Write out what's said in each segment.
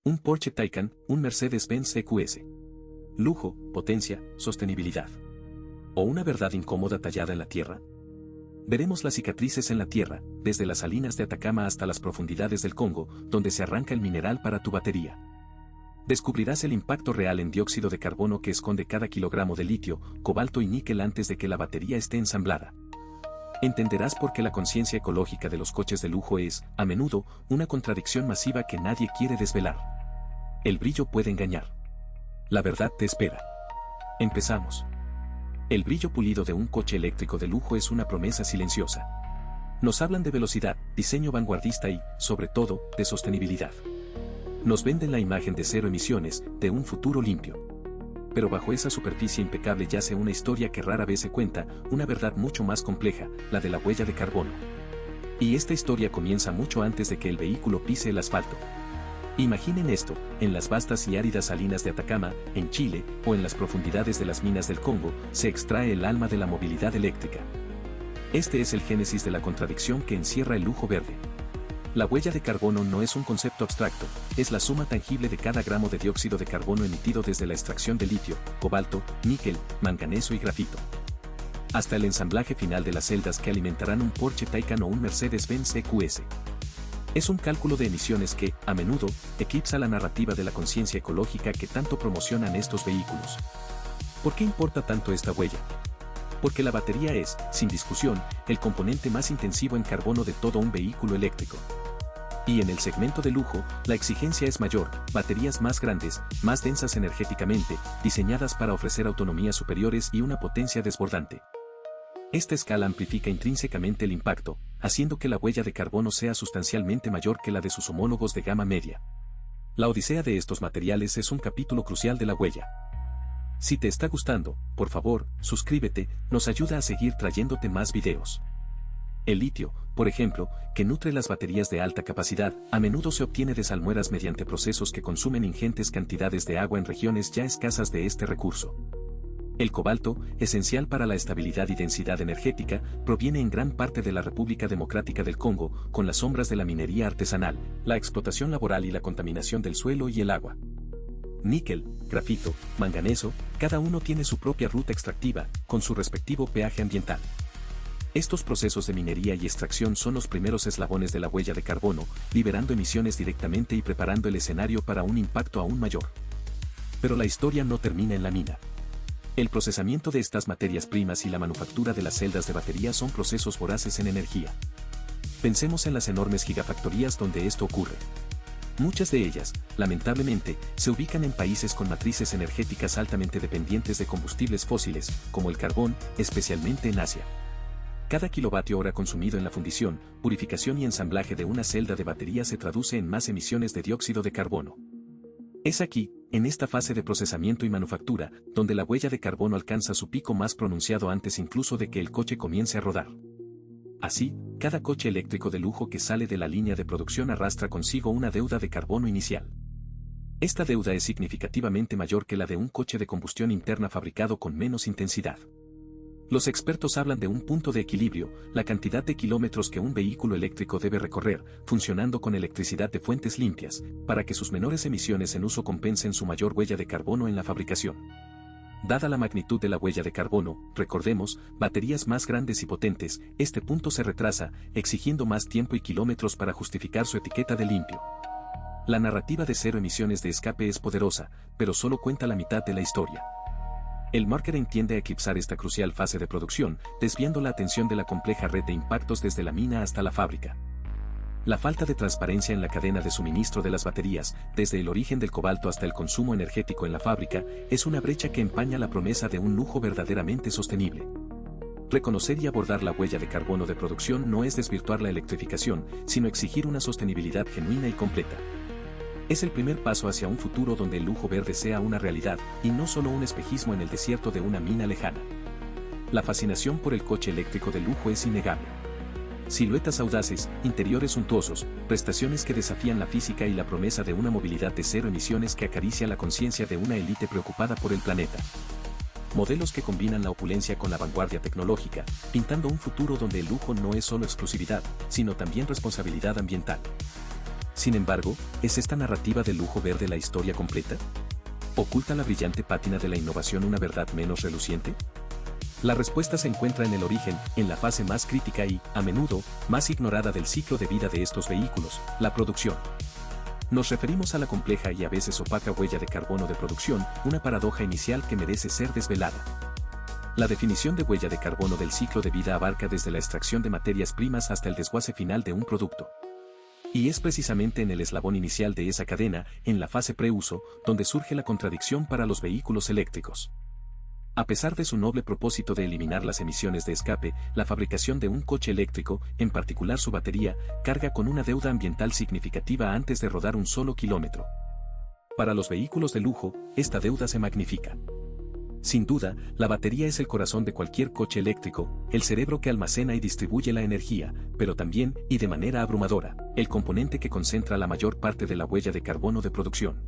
Un Porsche Taycan, un Mercedes-Benz EQS. Lujo, potencia, sostenibilidad. ¿O una verdad incómoda tallada en la tierra? Veremos las cicatrices en la tierra, desde las salinas de Atacama hasta las profundidades del Congo, donde se arranca el mineral para tu batería. Descubrirás el impacto real en dióxido de carbono que esconde cada kilogramo de litio, cobalto y níquel antes de que la batería esté ensamblada. Entenderás por qué la conciencia ecológica de los coches de lujo es, a menudo, una contradicción masiva que nadie quiere desvelar. El brillo puede engañar. La verdad te espera. Empezamos. El brillo pulido de un coche eléctrico de lujo es una promesa silenciosa. Nos hablan de velocidad, diseño vanguardista y, sobre todo, de sostenibilidad. Nos venden la imagen de cero emisiones, de un futuro limpio. Pero bajo esa superficie impecable yace una historia que rara vez se cuenta, una verdad mucho más compleja, la de la huella de carbono. Y esta historia comienza mucho antes de que el vehículo pise el asfalto. Imaginen esto, en las vastas y áridas salinas de Atacama, en Chile, o en las profundidades de las minas del Congo, se extrae el alma de la movilidad eléctrica. Este es el génesis de la contradicción que encierra el lujo verde. La huella de carbono no es un concepto abstracto, es la suma tangible de cada gramo de dióxido de carbono emitido desde la extracción de litio, cobalto, níquel, manganeso y grafito. Hasta el ensamblaje final de las celdas que alimentarán un Porsche Taycan o un Mercedes-Benz EQS. Es un cálculo de emisiones que, a menudo, eclipsa la narrativa de la conciencia ecológica que tanto promocionan estos vehículos. ¿Por qué importa tanto esta huella? Porque la batería es, sin discusión, el componente más intensivo en carbono de todo un vehículo eléctrico. Y en el segmento de lujo, la exigencia es mayor, baterías más grandes, más densas energéticamente, diseñadas para ofrecer autonomías superiores y una potencia desbordante. Esta escala amplifica intrínsecamente el impacto, haciendo que la huella de carbono sea sustancialmente mayor que la de sus homólogos de gama media. La odisea de estos materiales es un capítulo crucial de la huella. Si te está gustando, por favor, suscríbete, nos ayuda a seguir trayéndote más videos. El litio, por ejemplo, que nutre las baterías de alta capacidad, a menudo se obtiene de salmueras mediante procesos que consumen ingentes cantidades de agua en regiones ya escasas de este recurso. El cobalto, esencial para la estabilidad y densidad energética, proviene en gran parte de la República Democrática del Congo, con las sombras de la minería artesanal, la explotación laboral y la contaminación del suelo y el agua. Níquel, grafito, manganeso, cada uno tiene su propia ruta extractiva, con su respectivo peaje ambiental. Estos procesos de minería y extracción son los primeros eslabones de la huella de carbono, liberando emisiones directamente y preparando el escenario para un impacto aún mayor. Pero la historia no termina en la mina. El procesamiento de estas materias primas y la manufactura de las celdas de batería son procesos voraces en energía. Pensemos en las enormes gigafactorías donde esto ocurre. Muchas de ellas, lamentablemente, se ubican en países con matrices energéticas altamente dependientes de combustibles fósiles, como el carbón, especialmente en Asia. Cada kilovatio hora consumido en la fundición, purificación y ensamblaje de una celda de batería se traduce en más emisiones de dióxido de carbono. Es aquí, en esta fase de procesamiento y manufactura, donde la huella de carbono alcanza su pico más pronunciado antes incluso de que el coche comience a rodar. Así, cada coche eléctrico de lujo que sale de la línea de producción arrastra consigo una deuda de carbono inicial. Esta deuda es significativamente mayor que la de un coche de combustión interna fabricado con menos intensidad. Los expertos hablan de un punto de equilibrio, la cantidad de kilómetros que un vehículo eléctrico debe recorrer, funcionando con electricidad de fuentes limpias, para que sus menores emisiones en uso compensen su mayor huella de carbono en la fabricación. Dada la magnitud de la huella de carbono, recordemos, baterías más grandes y potentes, este punto se retrasa, exigiendo más tiempo y kilómetros para justificar su etiqueta de limpio. La narrativa de cero emisiones de escape es poderosa, pero solo cuenta la mitad de la historia. El marketing tiende a eclipsar esta crucial fase de producción, desviando la atención de la compleja red de impactos desde la mina hasta la fábrica. La falta de transparencia en la cadena de suministro de las baterías, desde el origen del cobalto hasta el consumo energético en la fábrica, es una brecha que empaña la promesa de un lujo verdaderamente sostenible. Reconocer y abordar la huella de carbono de producción no es desvirtuar la electrificación, sino exigir una sostenibilidad genuina y completa. Es el primer paso hacia un futuro donde el lujo verde sea una realidad, y no solo un espejismo en el desierto de una mina lejana. La fascinación por el coche eléctrico de lujo es innegable. Siluetas audaces, interiores suntuosos, prestaciones que desafían la física y la promesa de una movilidad de cero emisiones que acaricia la conciencia de una élite preocupada por el planeta. Modelos que combinan la opulencia con la vanguardia tecnológica, pintando un futuro donde el lujo no es solo exclusividad, sino también responsabilidad ambiental. Sin embargo, ¿es esta narrativa de lujo verde la historia completa? ¿Oculta la brillante pátina de la innovación una verdad menos reluciente? La respuesta se encuentra en el origen, en la fase más crítica y, a menudo, más ignorada del ciclo de vida de estos vehículos, la producción. Nos referimos a la compleja y a veces opaca huella de carbono de producción, una paradoja inicial que merece ser desvelada. La definición de huella de carbono del ciclo de vida abarca desde la extracción de materias primas hasta el desguace final de un producto. Y es precisamente en el eslabón inicial de esa cadena, en la fase preuso, donde surge la contradicción para los vehículos eléctricos. A pesar de su noble propósito de eliminar las emisiones de escape, la fabricación de un coche eléctrico, en particular su batería, carga con una deuda ambiental significativa antes de rodar un solo kilómetro. Para los vehículos de lujo, esta deuda se magnifica. Sin duda, la batería es el corazón de cualquier coche eléctrico, el cerebro que almacena y distribuye la energía, pero también, y de manera abrumadora, el componente que concentra la mayor parte de la huella de carbono de producción.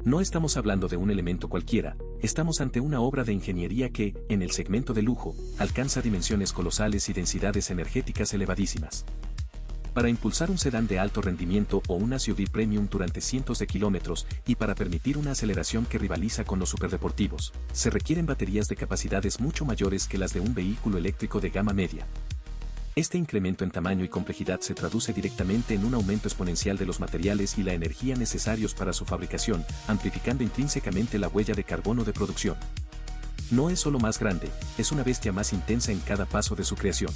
No estamos hablando de un elemento cualquiera, estamos ante una obra de ingeniería que, en el segmento de lujo, alcanza dimensiones colosales y densidades energéticas elevadísimas. Para impulsar un sedán de alto rendimiento o un SUV premium durante cientos de kilómetros y para permitir una aceleración que rivaliza con los superdeportivos, se requieren baterías de capacidades mucho mayores que las de un vehículo eléctrico de gama media. Este incremento en tamaño y complejidad se traduce directamente en un aumento exponencial de los materiales y la energía necesarios para su fabricación, amplificando intrínsecamente la huella de carbono de producción. No es solo más grande, es una bestia más intensa en cada paso de su creación.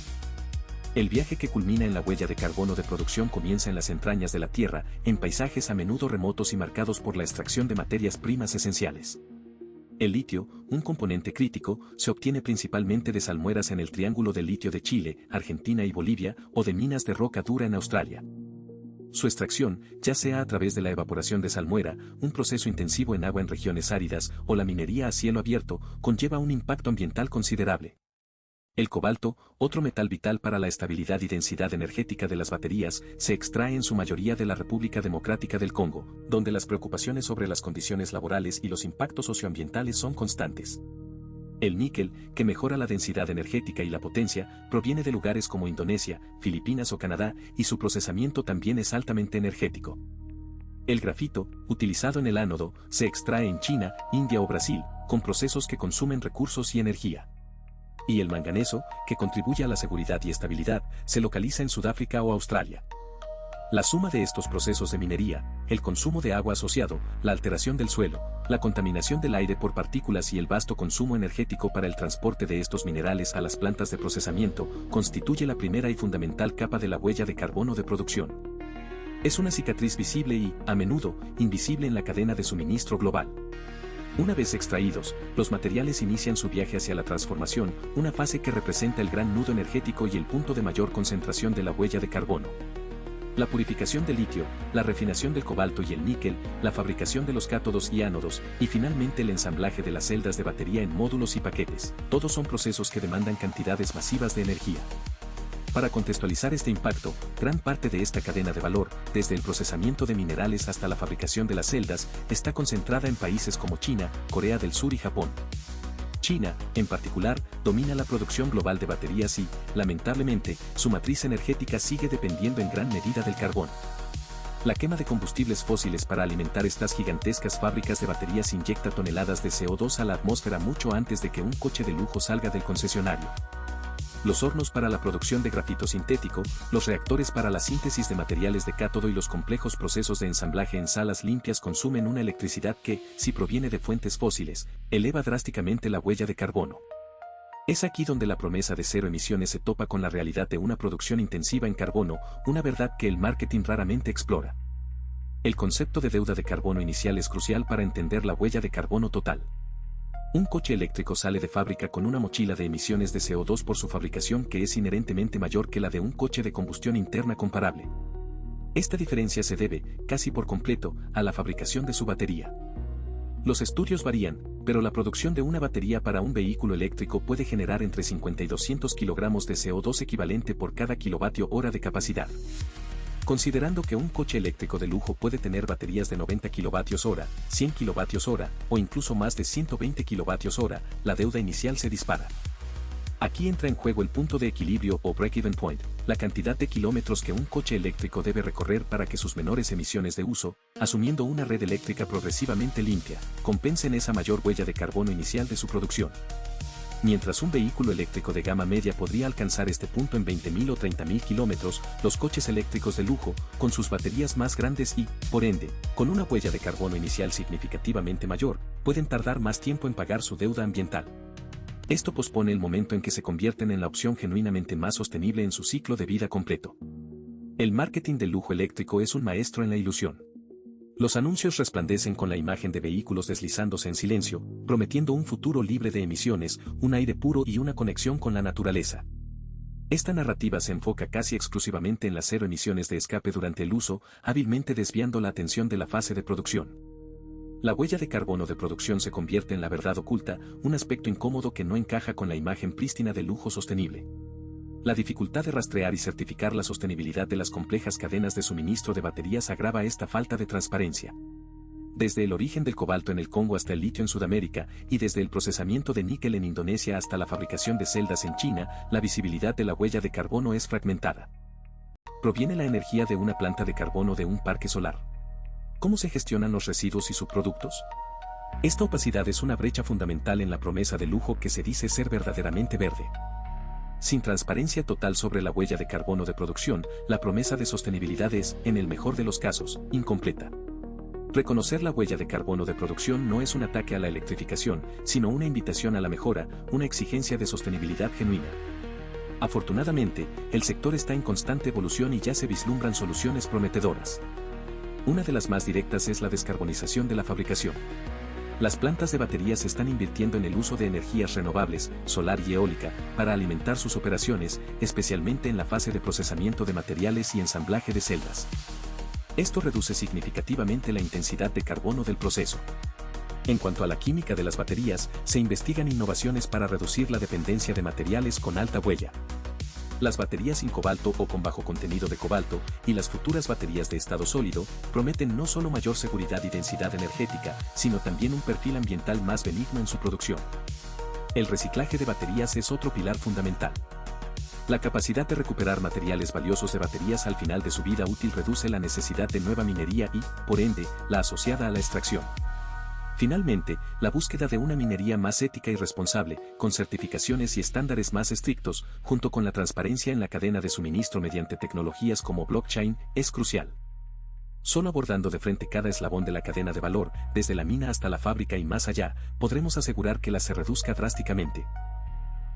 El viaje que culmina en la huella de carbono de producción comienza en las entrañas de la Tierra, en paisajes a menudo remotos y marcados por la extracción de materias primas esenciales. El litio, un componente crítico, se obtiene principalmente de salmueras en el Triángulo del Litio de Chile, Argentina y Bolivia, o de minas de roca dura en Australia. Su extracción, ya sea a través de la evaporación de salmuera, un proceso intensivo en agua en regiones áridas, o la minería a cielo abierto, conlleva un impacto ambiental considerable. El cobalto, otro metal vital para la estabilidad y densidad energética de las baterías, se extrae en su mayoría de la República Democrática del Congo, donde las preocupaciones sobre las condiciones laborales y los impactos socioambientales son constantes. El níquel, que mejora la densidad energética y la potencia, proviene de lugares como Indonesia, Filipinas o Canadá, y su procesamiento también es altamente energético. El grafito, utilizado en el ánodo, se extrae en China, India o Brasil, con procesos que consumen recursos y energía. Y el manganeso, que contribuye a la seguridad y estabilidad, se localiza en Sudáfrica o Australia. La suma de estos procesos de minería, el consumo de agua asociado, la alteración del suelo, la contaminación del aire por partículas y el vasto consumo energético para el transporte de estos minerales a las plantas de procesamiento, constituye la primera y fundamental capa de la huella de carbono de producción. Es una cicatriz visible y, a menudo, invisible en la cadena de suministro global. Una vez extraídos, los materiales inician su viaje hacia la transformación, una fase que representa el gran nudo energético y el punto de mayor concentración de la huella de carbono. La purificación del litio, la refinación del cobalto y el níquel, la fabricación de los cátodos y ánodos, y finalmente el ensamblaje de las celdas de batería en módulos y paquetes, todos son procesos que demandan cantidades masivas de energía. Para contextualizar este impacto, gran parte de esta cadena de valor, desde el procesamiento de minerales hasta la fabricación de las celdas, está concentrada en países como China, Corea del Sur y Japón. China, en particular, domina la producción global de baterías y, lamentablemente, su matriz energética sigue dependiendo en gran medida del carbón. La quema de combustibles fósiles para alimentar estas gigantescas fábricas de baterías inyecta toneladas de CO2 a la atmósfera mucho antes de que un coche de lujo salga del concesionario. Los hornos para la producción de grafito sintético, los reactores para la síntesis de materiales de cátodo y los complejos procesos de ensamblaje en salas limpias consumen una electricidad que, si proviene de fuentes fósiles, eleva drásticamente la huella de carbono. Es aquí donde la promesa de cero emisiones se topa con la realidad de una producción intensiva en carbono, una verdad que el marketing raramente explora. El concepto de deuda de carbono inicial es crucial para entender la huella de carbono total. Un coche eléctrico sale de fábrica con una mochila de emisiones de CO2 por su fabricación que es inherentemente mayor que la de un coche de combustión interna comparable. Esta diferencia se debe, casi por completo, a la fabricación de su batería. Los estudios varían, pero la producción de una batería para un vehículo eléctrico puede generar entre 50 y 200 kilogramos de CO2 equivalente por cada kilovatio hora de capacidad. Considerando que un coche eléctrico de lujo puede tener baterías de 90 kWh, 100 kWh o incluso más de 120 kWh, la deuda inicial se dispara. Aquí entra en juego el punto de equilibrio o break-even point, la cantidad de kilómetros que un coche eléctrico debe recorrer para que sus menores emisiones de uso, asumiendo una red eléctrica progresivamente limpia, compensen esa mayor huella de carbono inicial de su producción. Mientras un vehículo eléctrico de gama media podría alcanzar este punto en 20.000 o 30.000 kilómetros, los coches eléctricos de lujo, con sus baterías más grandes y, por ende, con una huella de carbono inicial significativamente mayor, pueden tardar más tiempo en pagar su deuda ambiental. Esto pospone el momento en que se convierten en la opción genuinamente más sostenible en su ciclo de vida completo. El marketing del lujo eléctrico es un maestro en la ilusión. Los anuncios resplandecen con la imagen de vehículos deslizándose en silencio, prometiendo un futuro libre de emisiones, un aire puro y una conexión con la naturaleza. Esta narrativa se enfoca casi exclusivamente en las cero emisiones de escape durante el uso, hábilmente desviando la atención de la fase de producción. La huella de carbono de producción se convierte en la verdad oculta, un aspecto incómodo que no encaja con la imagen prístina del lujo sostenible. La dificultad de rastrear y certificar la sostenibilidad de las complejas cadenas de suministro de baterías agrava esta falta de transparencia. Desde el origen del cobalto en el Congo hasta el litio en Sudamérica, y desde el procesamiento de níquel en Indonesia hasta la fabricación de celdas en China, la visibilidad de la huella de carbono es fragmentada. ¿Proviene la energía de una planta de carbono de un parque solar? ¿Cómo se gestionan los residuos y subproductos? Esta opacidad es una brecha fundamental en la promesa de lujo que se dice ser verdaderamente verde. Sin transparencia total sobre la huella de carbono de producción, la promesa de sostenibilidad es, en el mejor de los casos, incompleta. Reconocer la huella de carbono de producción no es un ataque a la electrificación, sino una invitación a la mejora, una exigencia de sostenibilidad genuina. Afortunadamente, el sector está en constante evolución y ya se vislumbran soluciones prometedoras. Una de las más directas es la descarbonización de la fabricación. Las plantas de baterías están invirtiendo en el uso de energías renovables, solar y eólica, para alimentar sus operaciones, especialmente en la fase de procesamiento de materiales y ensamblaje de celdas. Esto reduce significativamente la intensidad de carbono del proceso. En cuanto a la química de las baterías, se investigan innovaciones para reducir la dependencia de materiales con alta huella. Las baterías sin cobalto o con bajo contenido de cobalto, y las futuras baterías de estado sólido, prometen no solo mayor seguridad y densidad energética, sino también un perfil ambiental más benigno en su producción. El reciclaje de baterías es otro pilar fundamental. La capacidad de recuperar materiales valiosos de baterías al final de su vida útil reduce la necesidad de nueva minería y, por ende, la asociada a la extracción. Finalmente, la búsqueda de una minería más ética y responsable, con certificaciones y estándares más estrictos, junto con la transparencia en la cadena de suministro mediante tecnologías como blockchain, es crucial. Solo abordando de frente cada eslabón de la cadena de valor, desde la mina hasta la fábrica y más allá, podremos asegurar que la se reduzca drásticamente,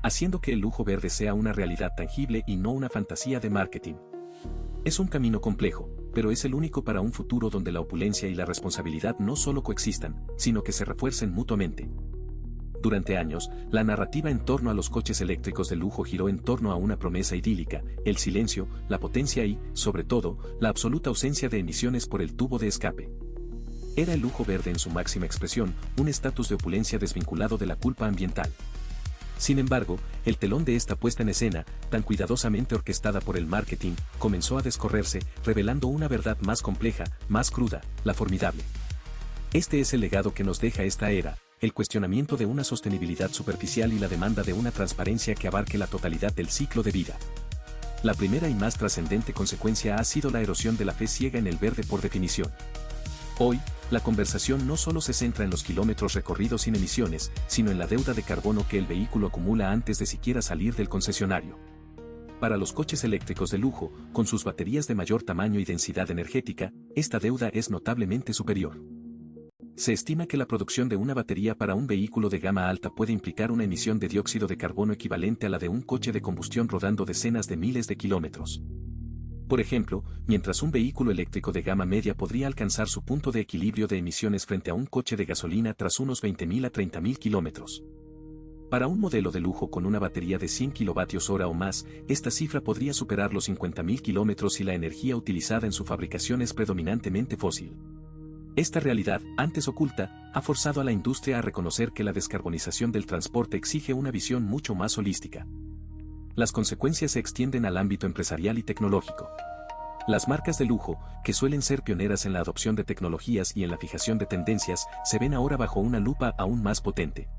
haciendo que el lujo verde sea una realidad tangible y no una fantasía de marketing. Es un camino complejo, pero es el único para un futuro donde la opulencia y la responsabilidad no solo coexistan, sino que se refuercen mutuamente. Durante años, la narrativa en torno a los coches eléctricos de lujo giró en torno a una promesa idílica, el silencio, la potencia y, sobre todo, la absoluta ausencia de emisiones por el tubo de escape. Era el lujo verde en su máxima expresión, un estatus de opulencia desvinculado de la culpa ambiental. Sin embargo, el telón de esta puesta en escena, tan cuidadosamente orquestada por el marketing, comenzó a descorrerse, revelando una verdad más compleja, más cruda, la formidable. Este es el legado que nos deja esta era, el cuestionamiento de una sostenibilidad superficial y la demanda de una transparencia que abarque la totalidad del ciclo de vida. La primera y más trascendente consecuencia ha sido la erosión de la fe ciega en el verde por definición. Hoy, la conversación no solo se centra en los kilómetros recorridos sin emisiones, sino en la deuda de carbono que el vehículo acumula antes de siquiera salir del concesionario. Para los coches eléctricos de lujo, con sus baterías de mayor tamaño y densidad energética, esta deuda es notablemente superior. Se estima que la producción de una batería para un vehículo de gama alta puede implicar una emisión de dióxido de carbono equivalente a la de un coche de combustión rodando decenas de miles de kilómetros. Por ejemplo, mientras un vehículo eléctrico de gama media podría alcanzar su punto de equilibrio de emisiones frente a un coche de gasolina tras unos 20.000 a 30.000 kilómetros. Para un modelo de lujo con una batería de 100 kWh o más, esta cifra podría superar los 50.000 kilómetros si la energía utilizada en su fabricación es predominantemente fósil. Esta realidad, antes oculta, ha forzado a la industria a reconocer que la descarbonización del transporte exige una visión mucho más holística. Las consecuencias se extienden al ámbito empresarial y tecnológico. Las marcas de lujo, que suelen ser pioneras en la adopción de tecnologías y en la fijación de tendencias, se ven ahora bajo una lupa aún más potente.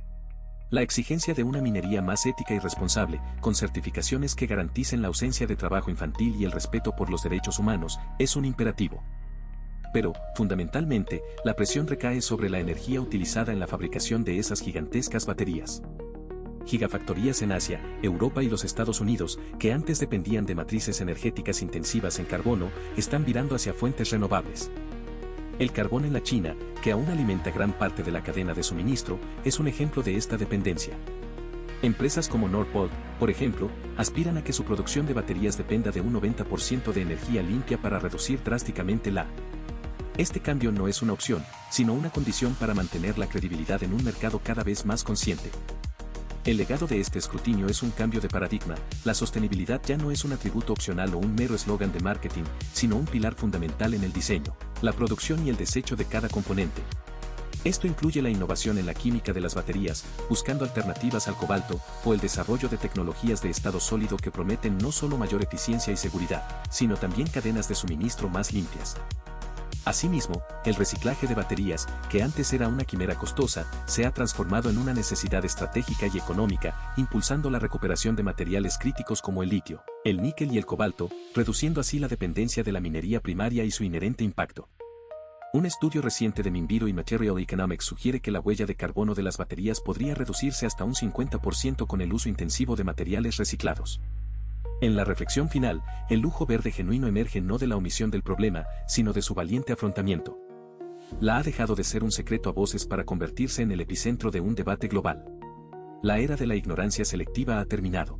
La exigencia de una minería más ética y responsable, con certificaciones que garanticen la ausencia de trabajo infantil y el respeto por los derechos humanos, es un imperativo. Pero, fundamentalmente, la presión recae sobre la energía utilizada en la fabricación de esas gigantescas baterías. Gigafactorías en Asia, Europa y los Estados Unidos, que antes dependían de matrices energéticas intensivas en carbono, están virando hacia fuentes renovables. El carbón en la China, que aún alimenta gran parte de la cadena de suministro, es un ejemplo de esta dependencia. Empresas como Northvolt, por ejemplo, aspiran a que su producción de baterías dependa de un 90% de energía limpia para reducir drásticamente Este cambio no es una opción, sino una condición para mantener la credibilidad en un mercado cada vez más consciente. El legado de este escrutinio es un cambio de paradigma. La sostenibilidad ya no es un atributo opcional o un mero eslogan de marketing, sino un pilar fundamental en el diseño, la producción y el desecho de cada componente. Esto incluye la innovación en la química de las baterías, buscando alternativas al cobalto, o el desarrollo de tecnologías de estado sólido que prometen no solo mayor eficiencia y seguridad, sino también cadenas de suministro más limpias. Asimismo, el reciclaje de baterías, que antes era una quimera costosa, se ha transformado en una necesidad estratégica y económica, impulsando la recuperación de materiales críticos como el litio, el níquel y el cobalto, reduciendo así la dependencia de la minería primaria y su inherente impacto. Un estudio reciente de Minviro y Material Economics sugiere que la huella de carbono de las baterías podría reducirse hasta un 50% con el uso intensivo de materiales reciclados. En la reflexión final, el lujo verde genuino emerge no de la omisión del problema, sino de su valiente afrontamiento. La ha dejado de ser un secreto a voces para convertirse en el epicentro de un debate global. La era de la ignorancia selectiva ha terminado.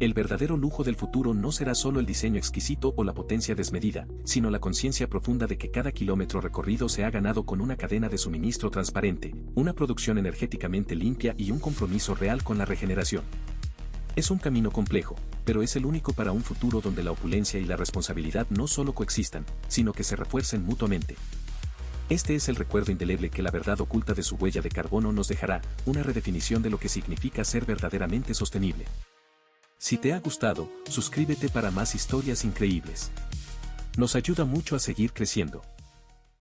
El verdadero lujo del futuro no será solo el diseño exquisito o la potencia desmedida, sino la conciencia profunda de que cada kilómetro recorrido se ha ganado con una cadena de suministro transparente, una producción energéticamente limpia y un compromiso real con la regeneración. Es un camino complejo, pero es el único para un futuro donde la opulencia y la responsabilidad no solo coexistan, sino que se refuercen mutuamente. Este es el recuerdo indeleble que la verdad oculta de su huella de carbono nos dejará, una redefinición de lo que significa ser verdaderamente sostenible. Si te ha gustado, suscríbete para más historias increíbles. Nos ayuda mucho a seguir creciendo.